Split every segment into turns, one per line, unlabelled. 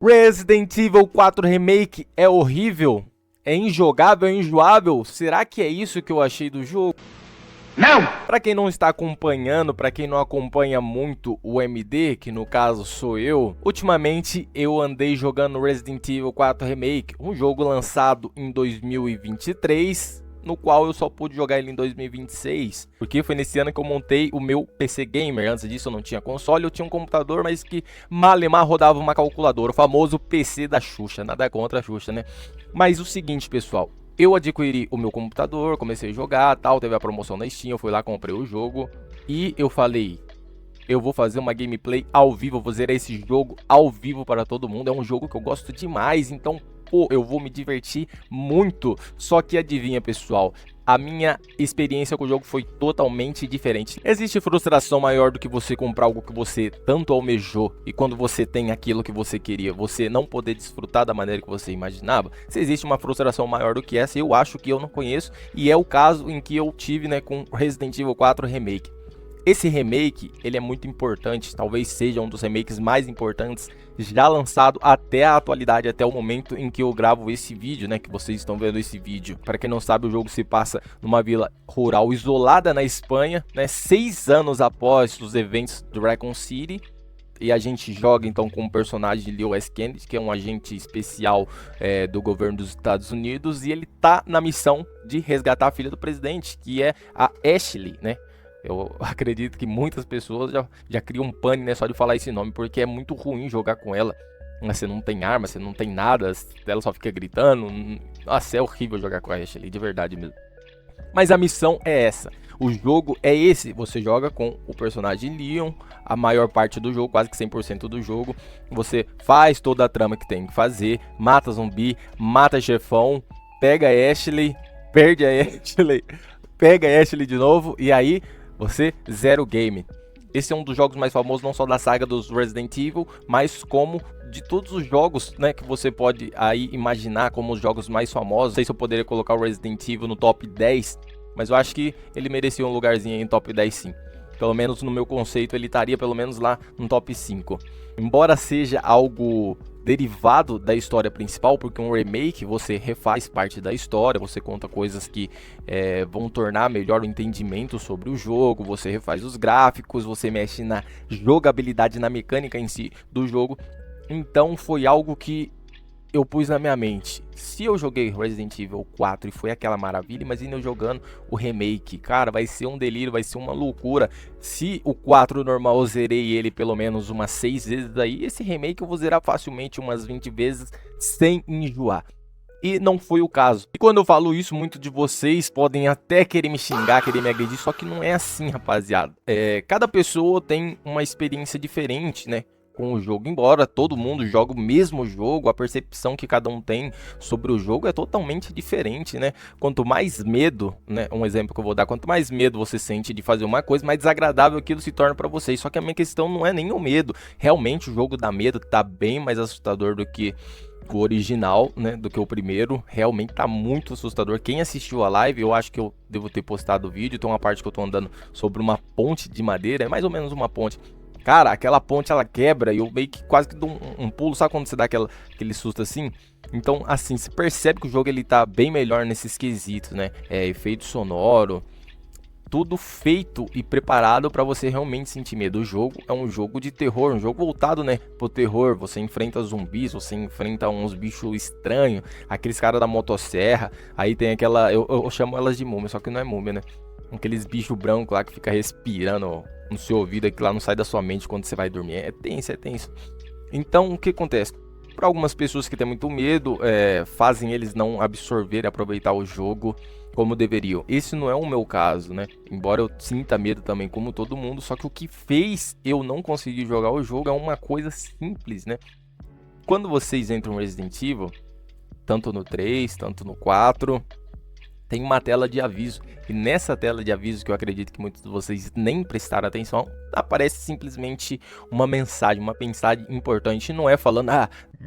Resident Evil 4 Remake é horrível? É injogável, é enjoável? Será que é isso que eu achei do jogo?
Não!
Para quem não está acompanhando, para quem não acompanha muito o MD, que no caso sou eu, ultimamente eu andei jogando Resident Evil 4 Remake, um jogo lançado em 2023, no qual eu só pude jogar ele em 2026, porque foi nesse ano que eu montei o meu PC Gamer. Antes disso eu não tinha console, eu tinha um computador, mas que malemar rodava uma calculadora, o famoso PC da Xuxa, nada contra a Xuxa, né? Mas o seguinte, pessoal, eu adquiri o meu computador, comecei a jogar, tal, teve a promoção na Steam, eu fui lá, comprei o jogo e eu falei, eu vou fazer uma gameplay ao vivo, eu vou zerar esse jogo ao vivo para todo mundo. É um jogo que eu gosto demais, então, pô, eu vou me divertir muito. Só que adivinha, pessoal, a minha experiência com o jogo foi totalmente diferente. Existe frustração maior do que você comprar algo que você tanto almejou e quando você tem aquilo que você queria, você não poder desfrutar da maneira que você imaginava? Se existe uma frustração maior do que essa, eu acho que eu não conheço, e é o caso em que eu tive, né, com Resident Evil 4 Remake. Esse remake, ele é muito importante, talvez seja um dos remakes mais importantes já lançado até a atualidade, até o momento em que eu gravo esse vídeo, né, que vocês estão vendo esse vídeo. Para quem não sabe, o jogo se passa numa vila rural isolada na Espanha, né, 6 anos após os eventos do Raccoon City. E a gente joga então com o personagem de Leon S. Kennedy, que é um agente especial do governo dos Estados Unidos, e ele tá na missão de resgatar a filha do presidente, que é a Ashley, né? Eu acredito que muitas pessoas já criam um pânico, né, só de falar esse nome, porque é muito ruim jogar com ela. Você não tem arma, você não tem nada, ela só fica gritando. Nossa, é horrível jogar com a Ashley, de verdade mesmo. Mas a missão é essa. O jogo é esse. Você joga com o personagem Leon, a maior parte do jogo, quase que 100% do jogo. Você faz toda a trama que tem que fazer, mata zumbi, mata chefão, pega a Ashley, perde a Ashley, pega a Ashley de novo e aí você zera o game. Esse é um dos jogos mais famosos, não só da saga dos Resident Evil, mas como de todos os jogos, né, que você pode aí imaginar como os jogos mais famosos. Não sei se eu poderia colocar o Resident Evil no top 10, mas eu acho que ele merecia um lugarzinho aí em top 10 sim. Pelo menos no meu conceito ele estaria pelo menos lá no top 5. Embora seja algo derivado da história principal, porque um remake você refaz parte da história, você conta coisas que vão tornar melhor o entendimento sobre o jogo, você refaz os gráficos, você mexe na jogabilidade, na mecânica em si do jogo. Então foi algo que eu pus na minha mente. Se eu joguei Resident Evil 4 e foi aquela maravilha, imagina eu jogando o remake. Cara, vai ser um delírio, vai ser uma loucura. Se o 4 normal eu zerei ele pelo menos umas 6 vezes aí, esse remake eu vou zerar facilmente umas 20 vezes sem enjoar. E não foi o caso. E quando eu falo isso, muitos de vocês podem até querer me xingar, querer me agredir, só que não é assim, rapaziada. Cada pessoa tem uma experiência diferente, né, com o jogo. Embora todo mundo jogue o mesmo jogo, a percepção que cada um tem sobre o jogo é totalmente diferente, né? Quanto mais medo, né, um exemplo que eu vou dar, quanto mais medo você sente de fazer uma coisa, mais desagradável aquilo se torna para vocês. Só que a minha questão não é nem o medo. Realmente o jogo dá medo, tá bem mais assustador do que o original, né, do que o primeiro. Realmente tá muito assustador. Quem assistiu a live, eu acho que eu devo ter postado o vídeo, tem uma parte que eu tô andando sobre uma ponte de madeira, é mais ou menos uma ponte. Cara, aquela ponte ela quebra e eu meio que quase que dou um pulo, sabe quando você dá aquele susto assim? Então, assim, se percebe que o jogo ele tá bem melhor nesses quesitos, né? Efeito sonoro, tudo feito e preparado para você realmente sentir medo. O jogo é um jogo de terror, um jogo voltado, né, pro terror. Você enfrenta zumbis, você enfrenta uns bichos estranhos, aqueles caras da motosserra. Aí tem aquela, eu chamo elas de múmia, só que não é múmia, né? Aqueles bichos brancos lá que fica respirando no seu ouvido, que lá não sai da sua mente quando você vai dormir. É tenso, é tenso. Então, o que acontece? Para algumas pessoas que têm muito medo, fazem eles não absorver e aproveitar o jogo como deveriam. Esse não é o meu caso, né? Embora eu sinta medo também, como todo mundo, só que o que fez eu não conseguir jogar o jogo é uma coisa simples, né? Quando vocês entram no Resident Evil, tanto no 3, tanto no 4... tem uma tela de aviso, e nessa tela de aviso, que eu acredito que muitos de vocês nem prestaram atenção, aparece simplesmente uma mensagem importante. Não é falando,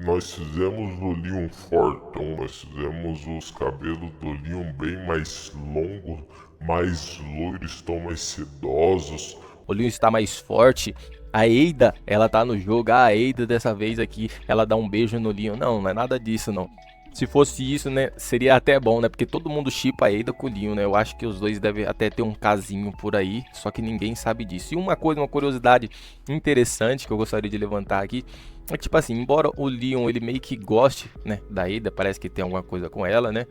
nós fizemos o Leon fortão, nós fizemos os cabelos do Leon bem mais longos, mais loiros, estão mais sedosos.
o Leon está mais forte. A Ada, ela tá no jogo, a Ada dessa vez aqui, ela dá um beijo no Leon. Não, não é nada disso não. Se fosse isso, né, seria até bom, né, porque todo mundo shippa a Ada com o Leon, né, eu acho que os dois devem até ter um casinho por aí, só que ninguém sabe disso. E uma curiosidade interessante que eu gostaria de levantar aqui, é que, tipo assim, embora o Leon, ele meio que goste, né, da Ada, parece que tem alguma coisa com ela, né,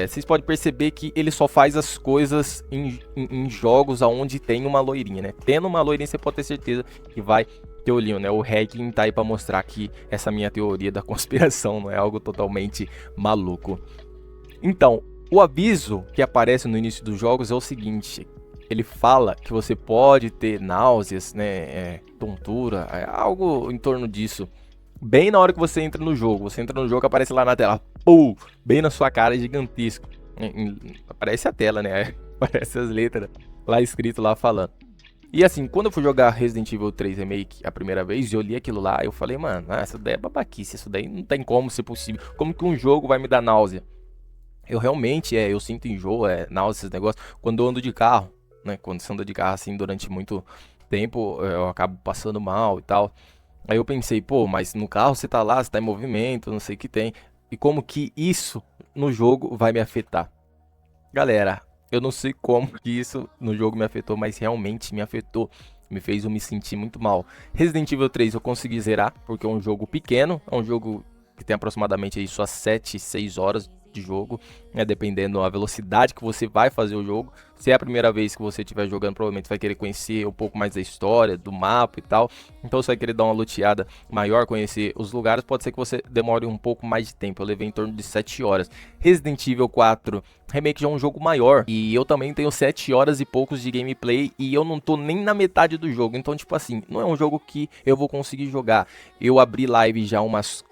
vocês podem perceber que ele só faz as coisas em jogos onde tem uma loirinha, né, tendo uma loirinha você pode ter certeza que vai ter o Leon, né? O hacking tá aí pra mostrar que essa minha teoria da conspiração não é algo totalmente maluco. Então, o aviso que aparece no início dos jogos é o seguinte: ele fala que você pode ter náuseas, né? Tontura, algo em torno disso. Bem na hora que você entra no jogo. Você entra no jogo, aparece lá na tela, pum, bem na sua cara, gigantesco. Aparece a tela, né? Aparece as letras lá escrito lá falando. E assim, quando eu fui jogar Resident Evil 3 Remake a primeira vez, eu li aquilo lá, eu falei, mano, essa daí é babaquice, isso daí não tem como ser possível. Como que um jogo vai me dar náusea? Eu realmente, eu sinto enjoo, náusea, esses negócios, quando eu ando de carro, né? Quando você anda de carro assim durante muito tempo, eu acabo passando mal e tal. Aí eu pensei, pô, mas no carro você tá lá, você tá em movimento, não sei o que tem. E como que isso no jogo vai me afetar? Galera, eu não sei como que isso no jogo me afetou, mas realmente me afetou. Me fez eu me sentir muito mal. Resident Evil 3 eu consegui zerar, porque é um jogo pequeno. É um jogo que tem aproximadamente aí suas 7, 6 horas de jogo, né, dependendo da velocidade que você vai fazer o jogo. Se é a primeira vez que você estiver jogando, provavelmente vai querer conhecer um pouco mais da história, do mapa e tal. Então você vai querer dar uma luteada maior, conhecer os lugares. Pode ser que você demore um pouco mais de tempo. Eu levei em torno de 7 horas. Resident Evil 4 Remake já é um jogo maior, e eu também tenho 7 horas e poucos de gameplay, e eu não tô nem na metade do jogo. Então, tipo assim, não é um jogo que eu vou conseguir jogar. Eu abri live já umas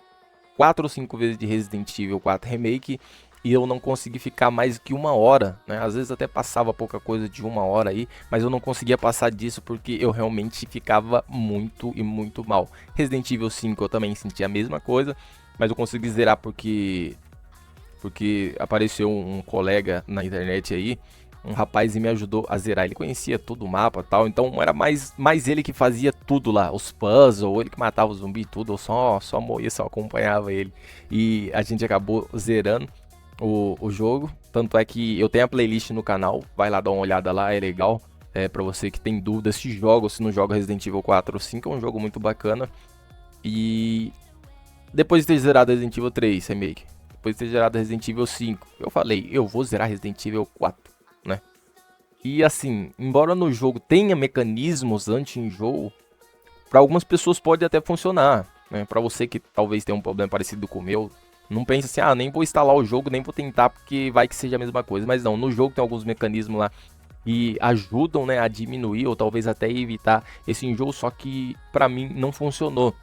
4 ou 5 vezes de Resident Evil 4 Remake e eu não consegui ficar mais que 1 hora, né? Às vezes até passava pouca coisa de 1 hora aí, mas eu não conseguia passar disso porque eu realmente ficava muito e muito mal. Resident Evil 5 eu também senti a mesma coisa, mas eu consegui zerar porque apareceu um colega na internet aí, um rapaz, e me ajudou a zerar. Ele conhecia todo o mapa e tal, então era mais ele que fazia tudo lá, os puzzles, ele que matava o zumbi e tudo, eu só morria, só acompanhava ele. E a gente acabou zerando o jogo, tanto é que eu tenho a playlist no canal, vai lá dar uma olhada lá, é legal. Pra você que tem dúvidas se joga ou se não joga Resident Evil 4 ou 5, é um jogo muito bacana. E depois de ter zerado Resident Evil 3 Remake, depois de ter zerado Resident Evil 5, eu falei, eu vou zerar Resident Evil 4, né? E assim, embora no jogo tenha mecanismos anti-enjoo, para algumas pessoas pode até funcionar, né? Para você que talvez tenha um problema parecido com o meu, não pense assim, nem vou instalar o jogo, nem vou tentar porque vai que seja a mesma coisa. Mas não, no jogo tem alguns mecanismos lá que ajudam, né, a diminuir ou talvez até evitar esse enjoo, só que para mim não funcionou.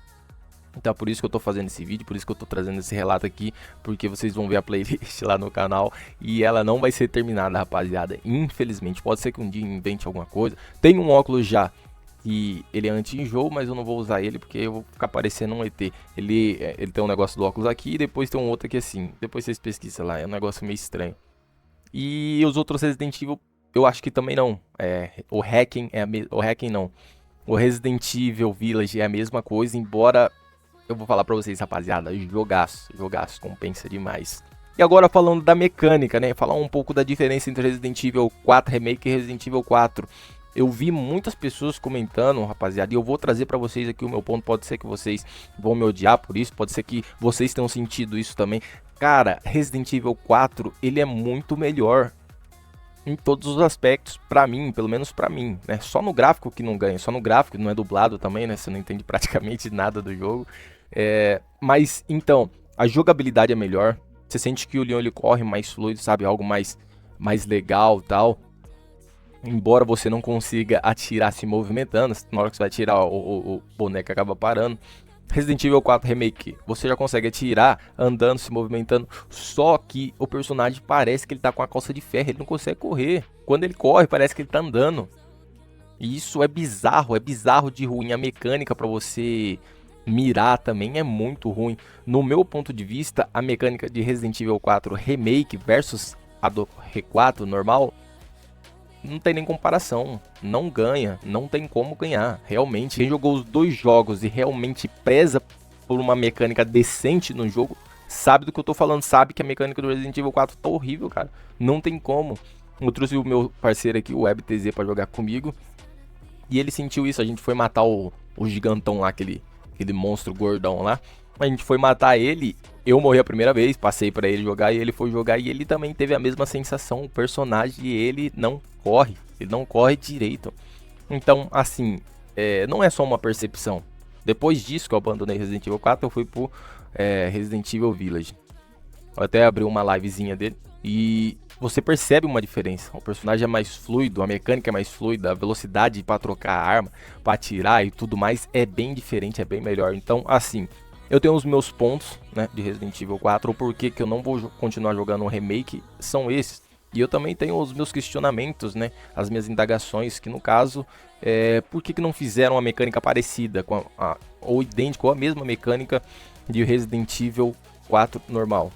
Então por isso que eu tô fazendo esse vídeo, por isso que eu tô trazendo esse relato aqui, porque vocês vão ver a playlist lá no canal e ela não vai ser terminada, rapaziada, infelizmente. Pode ser que um dia invente alguma coisa. Tem um óculos já que ele é anti-enjoo, mas eu não vou usar ele porque eu vou ficar parecendo um ET. Ele tem um negócio do óculos aqui e depois tem um outro aqui assim. Depois vocês pesquisam lá, é um negócio meio estranho. E os outros Resident Evil, eu acho que também não. O hacking o hacking não. O Resident Evil Village é a mesma coisa, embora eu vou falar pra vocês, rapaziada, jogaço, compensa demais. E agora falando da mecânica, né, falar um pouco da diferença entre Resident Evil 4 Remake e Resident Evil 4. Eu vi muitas pessoas comentando, rapaziada, e eu vou trazer pra vocês aqui o meu ponto. Pode ser que vocês vão me odiar por isso, pode ser que vocês tenham sentido isso também. Cara, Resident Evil 4, ele é muito melhor em todos os aspectos, pra mim, pelo menos pra mim, né? Só no gráfico que não ganha, só no gráfico, não é dublado também, né? Você não entende praticamente nada do jogo. Mas, então, a jogabilidade é melhor. Você sente que o Leon ele corre mais fluido, sabe? Algo mais legal e tal. Embora você não consiga atirar se movimentando, na hora que você vai atirar, o boneco acaba parando. Resident Evil 4 Remake, você já consegue atirar andando, se movimentando, só que o personagem parece que ele tá com a calça de ferro, ele não consegue correr. Quando ele corre, parece que ele tá andando. E isso é bizarro de ruim. A mecânica pra você mirar também é muito ruim. No meu ponto de vista, a mecânica de Resident Evil 4 Remake versus a do R4 normal não tem nem comparação, não ganha, não tem como ganhar, realmente. Quem jogou os dois jogos e realmente preza por uma mecânica decente no jogo, sabe do que eu tô falando, sabe que a mecânica do Resident Evil 4 tá horrível, cara, não tem como. Eu trouxe o meu parceiro aqui, o WebTZ, pra jogar comigo, e ele sentiu isso. A gente foi matar o gigantão lá, aquele monstro gordão lá, a gente foi matar ele, eu morri a primeira vez, passei pra ele jogar e ele foi jogar e ele também teve a mesma sensação. O personagem, ele não corre direito. Então, assim, não é só uma percepção. Depois disso que eu abandonei Resident Evil 4, eu fui pro Resident Evil Village. Eu até abri uma livezinha dele e você percebe uma diferença. O personagem é mais fluido, a mecânica é mais fluida, a velocidade para trocar a arma, para atirar e tudo mais é bem diferente, é bem melhor. Então, assim, eu tenho os meus pontos, né, de Resident Evil 4, o porquê que eu não vou continuar jogando um remake, são esses. E eu também tenho os meus questionamentos, né, as minhas indagações, que no caso, por que não fizeram uma mecânica parecida, ou idêntica, ou a mesma mecânica de Resident Evil 4 normal.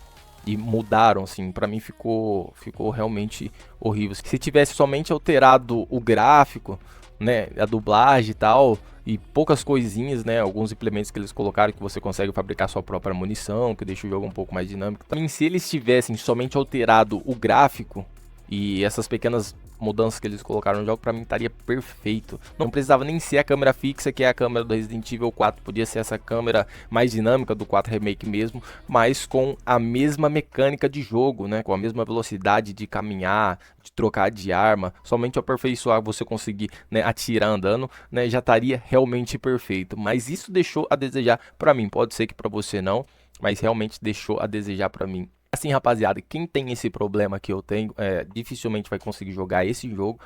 E mudaram, assim, pra mim ficou realmente horrível. Se tivesse somente alterado o gráfico, né, a dublagem e tal, e poucas coisinhas, né, alguns implementos que eles colocaram, que você consegue fabricar sua própria munição, que deixa o jogo um pouco mais dinâmico. Também, se eles tivessem somente alterado o gráfico e essas pequenas mudanças que eles colocaram no jogo, pra mim estaria perfeito. Não precisava nem ser a câmera fixa, que é a câmera do Resident Evil 4, podia ser essa câmera mais dinâmica do 4 Remake mesmo, mas com a mesma mecânica de jogo, né, com a mesma velocidade de caminhar, de trocar de arma, somente aperfeiçoar, você conseguir, né, atirar andando, né, já estaria realmente perfeito. Mas isso deixou a desejar pra mim, pode ser que pra você não, mas realmente deixou a desejar pra mim. Assim, rapaziada, quem tem esse problema que eu tenho, dificilmente vai conseguir jogar esse jogo.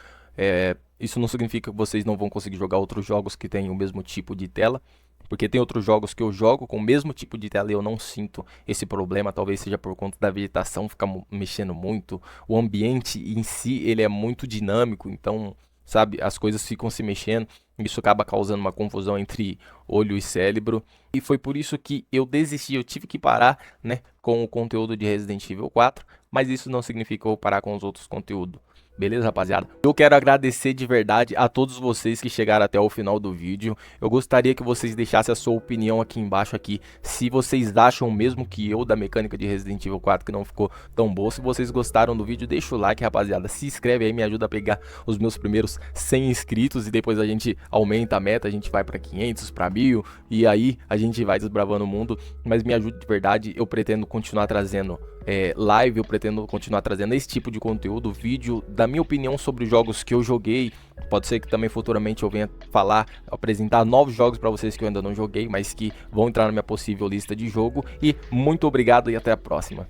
Isso não significa que vocês não vão conseguir jogar outros jogos que têm o mesmo tipo de tela, porque tem outros jogos que eu jogo com o mesmo tipo de tela e eu não sinto esse problema. Talvez seja por conta da vegetação ficar mexendo muito. O ambiente em si, ele é muito dinâmico, então, sabe, as coisas ficam se mexendo. Isso acaba causando uma confusão entre olho e cérebro. E foi por isso que eu desisti, eu tive que parar, né, com o conteúdo de Resident Evil 4. Mas isso não significa eu parar com os outros conteúdos. Beleza, rapaziada? Eu quero agradecer de verdade a todos vocês que chegaram até o final do vídeo. Eu gostaria que vocês deixassem a sua opinião aqui embaixo aqui, se vocês acham mesmo que eu da mecânica de Resident Evil 4 que não ficou tão boa. Se vocês gostaram do vídeo, deixa o like, rapaziada. Se inscreve aí, me ajuda a pegar os meus primeiros 100 inscritos e depois a gente aumenta a meta, a gente vai para 500, para 1000 e aí a gente vai desbravando o mundo. Mas me ajude de verdade, eu pretendo continuar trazendo live, eu pretendo continuar trazendo esse tipo de conteúdo, vídeo da minha opinião sobre os jogos que eu joguei. Pode ser que também futuramente eu venha apresentar novos jogos para vocês que eu ainda não joguei, mas que vão entrar na minha possível lista de jogo. E muito obrigado e até a próxima.